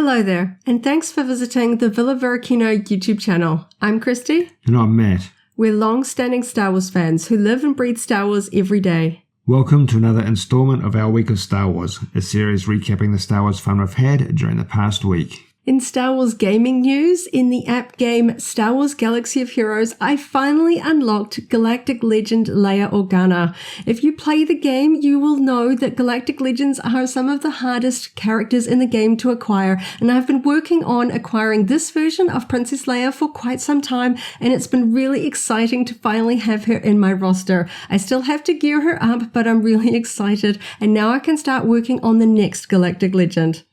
Hello there, and thanks for visiting the Villa Varykino YouTube channel. I'm Kristy. And I'm Matt. We're long-standing Star Wars fans who live and breathe Star Wars every day. Welcome to another installment of our Week of Star Wars, a series recapping the Star Wars fun we've had during the past week. In Star Wars gaming news, in the app game Star Wars Galaxy of Heroes, I finally unlocked Galactic Legend Leia Organa. If you play the game, you will know that Galactic Legends are some of the hardest characters in the game to acquire, and I've been working on acquiring this version of Princess Leia for quite some time, and it's been really exciting to finally have her in my roster. I still have to gear her up, but I'm really excited, and now I can start working on the next Galactic Legend.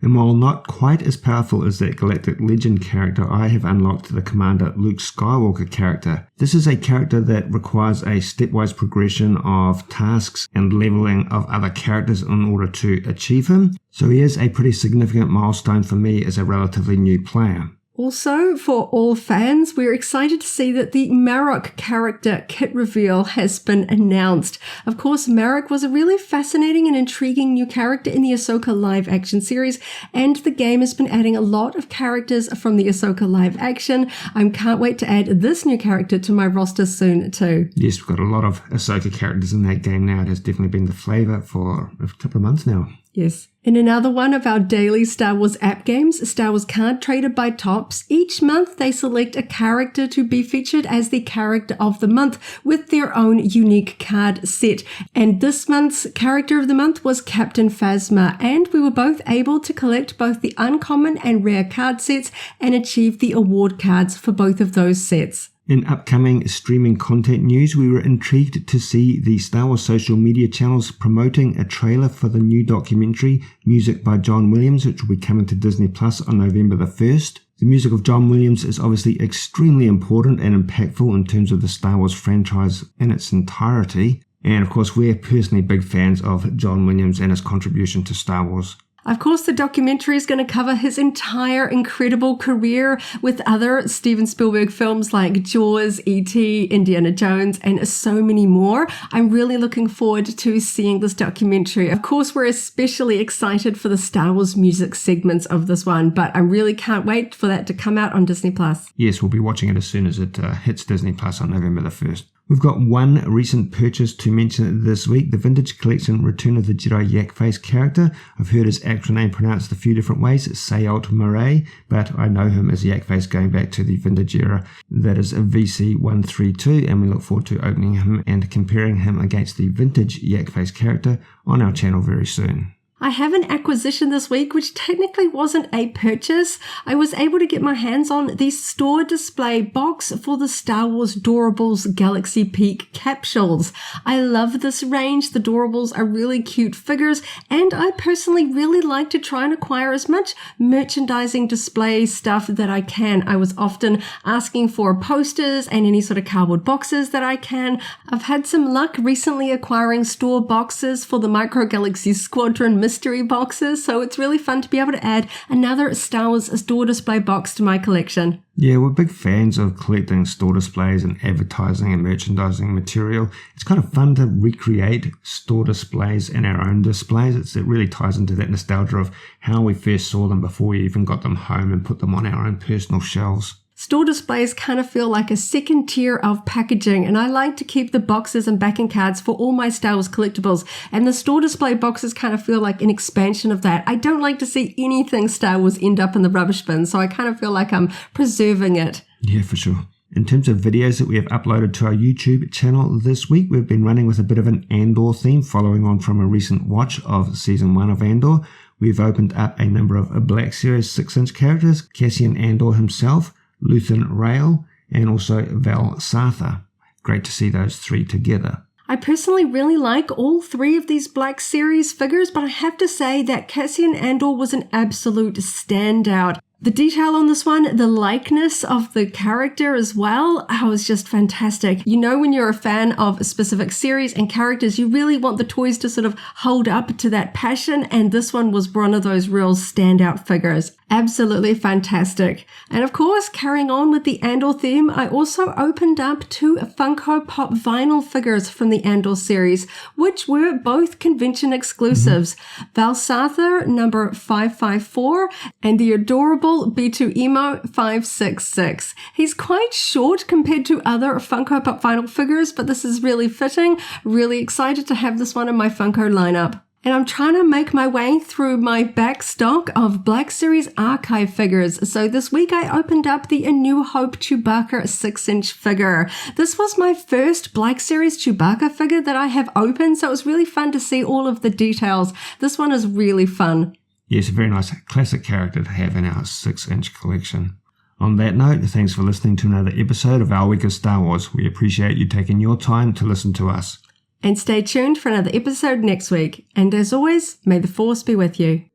And while not quite as powerful as that Galactic Legend character, I have unlocked the Commander Luke Skywalker character. This is a character that requires a stepwise progression of tasks and leveling of other characters in order to achieve him. So he is a pretty significant milestone for me as a relatively new player. Also, for all fans, we're excited to see that the Marok character kit reveal has been announced. Of course, Marok was a really fascinating and intriguing new character in the Ahsoka live action series, and the game has been adding a lot of characters from the Ahsoka live action. I can't wait to add this new character to my roster soon too. Yes, we've got a lot of Ahsoka characters in that game now. It has definitely been the flavour for a couple of months now. Yes. In another one of our daily Star Wars app games, Star Wars Card Trader by Topps, each month they select a character to be featured as the character of the month with their own unique card set. And this month's character of the month was Captain Phasma, and we were both able to collect both the uncommon and rare card sets and achieve the award cards for both of those sets. In upcoming streaming content news, we were intrigued to see the Star Wars social media channels promoting a trailer for the new documentary, Music by John Williams, which will be coming to Disney Plus on November the 1st. The music of John Williams is obviously extremely important and impactful in terms of the Star Wars franchise in its entirety. And of course, we're personally big fans of John Williams and his contribution to Star Wars. Of course, the documentary is going to cover his entire incredible career with other Steven Spielberg films like Jaws, E.T., Indiana Jones, and so many more. I'm really looking forward to seeing this documentary. Of course, we're especially excited for the Star Wars music segments of this one, but I really can't wait for that to come out on Disney+. Yes, we'll be watching it as soon as it hits Disney Plus on November the 1st. We've got one recent purchase to mention this week, the Vintage Collection Return of the Jedi Yak Face character. I've heard his actual name pronounced a few different ways, Sayalt Murray, but I know him as Yak Face going back to the vintage era. That is a VC132, and we look forward to opening him and comparing him against the vintage Yak Face character on our channel very soon. I have an acquisition this week, which technically wasn't a purchase. I was able to get my hands on the store display box for the Star Wars Doorables Galaxy Peak capsules. I love this range. The Doorables are really cute figures, and I personally really like to try and acquire as much merchandising display stuff that I can. I was often asking for posters and any sort of cardboard boxes that I can. I've had some luck recently acquiring store boxes for the Micro Galaxy Squadron mystery boxes, so it's really fun to be able to add another Star Wars store display box to my collection. Yeah, we're big fans of collecting store displays and advertising and merchandising material. It's kind of fun to recreate store displays in our own displays. It really ties into that nostalgia of how we first saw them before we even got them home and put them on our own personal shelves. Store displays kind of feel like a second tier of packaging, and I like to keep the boxes and backing cards for all my Star Wars collectibles, and the store display boxes kind of feel like an expansion of that. I don't like to see anything Star Wars end up in the rubbish bin, so I kind of feel like I'm preserving it. Yeah, for sure. In terms of videos that we have uploaded to our YouTube channel this week, we've been running with a bit of an Andor theme, following on from a recent watch of Season 1 of Andor. We've opened up a number of Black Series 6-inch characters, Cassian Andor himself, Luthen Rael, and also Val Sartha. Great to see those three together. I personally really like all three of these Black Series figures, but I have to say that Cassian Andor was an absolute standout. The detail on this one, the likeness of the character as well, was just fantastic. You know, when you're a fan of a specific series and characters, you really want the toys to sort of hold up to that passion, and this one was one of those real standout figures. Absolutely fantastic. And of course, carrying on with the Andor theme, I also opened up 2 Funko Pop vinyl figures from the Andor series, which were both convention exclusives. Valsatha number 554 and the adorable B2 Emo 566. He's quite short compared to other Funko Pop vinyl figures, but this is really fitting. Really excited to have this one in my Funko lineup. And I'm trying to make my way through my back stock of Black Series archive figures. So this week I opened up the A New Hope Chewbacca 6-inch figure. This was my first Black Series Chewbacca figure that I have opened, so it was really fun to see all of the details. This one is really fun. Yes, a very nice classic character to have in our 6-inch collection. On that note, thanks for listening to another episode of Our Week of Star Wars. We appreciate you taking your time to listen to us. And stay tuned for another episode next week. And as always, may the Force be with you.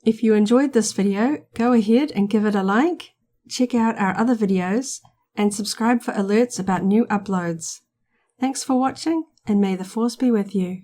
If you enjoyed this video, go ahead and give it a like, check out our other videos, and subscribe for alerts about new uploads. Thanks for watching, and may the Force be with you.